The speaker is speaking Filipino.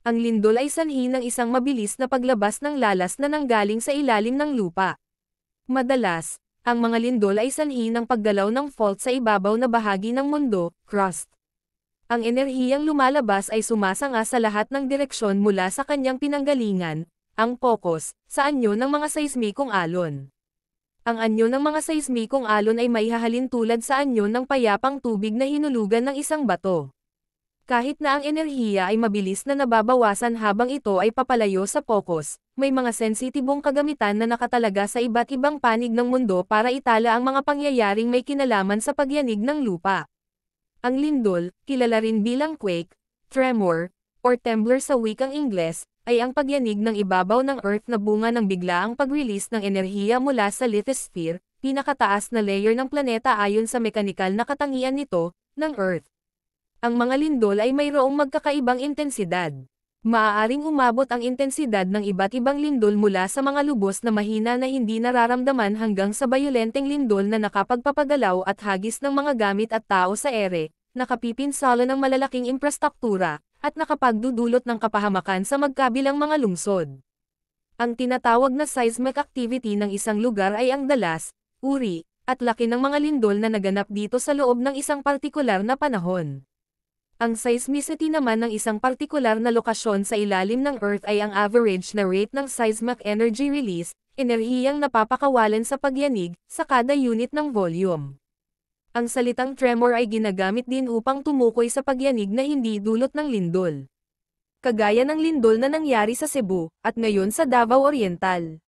Ang lindol ay sanhi ng isang mabilis na paglabas ng lalas na nanggaling sa ilalim ng lupa. Madalas, ang mga lindol ay sanhi ng paggalaw ng fault sa ibabaw na bahagi ng mundo, crust. Ang enerhiyang lumalabas ay sumasanga sa lahat ng direksyon mula sa kanyang pinanggalingan, ang focus, sa anyo ng mga seismikong alon. Ang anyo ng mga seismikong alon ay maihahalin tulad sa anyo ng payapang tubig na hinulugan ng isang bato. Kahit na ang enerhiya ay mabilis na nababawasan habang ito ay papalayo sa focus, may mga sensitibong kagamitan na nakatalaga sa iba't ibang panig ng mundo para itala ang mga pangyayaring may kinalaman sa pagyanig ng lupa. Ang lindol, kilala rin bilang quake, tremor, or trembler sa wikang Ingles, ay ang pagyanig ng ibabaw ng Earth na bunga ng biglaang pag-release ng enerhiya mula sa lithosphere, pinakataas na layer ng planeta ayon sa mekanikal na katangian nito, ng Earth. Ang mga lindol ay mayroong magkakaibang intensidad. Maaaring umabot ang intensidad ng iba't ibang lindol mula sa mga lubos na mahina na hindi nararamdaman hanggang sa bayolenteng lindol na nakapagpapagalaw at hagis ng mga gamit at tao sa ere, nakapipinsala ng malalaking infrastruktura, at nakapagdudulot ng kapahamakan sa magkabilang mga lungsod. Ang tinatawag na seismic activity ng isang lugar ay ang dalas, uri, at laki ng mga lindol na naganap dito sa loob ng isang partikular na panahon. Ang seismicity naman ng isang partikular na lokasyon sa ilalim ng Earth ay ang average na rate ng seismic energy release, enerhiyang napapakawalan sa pagyanig, sa kada unit ng volume. Ang salitang tremor ay ginagamit din upang tumukoy sa pagyanig na hindi dulot ng lindol. Kagaya ng lindol na nangyari sa Cebu, at ngayon sa Davao Oriental.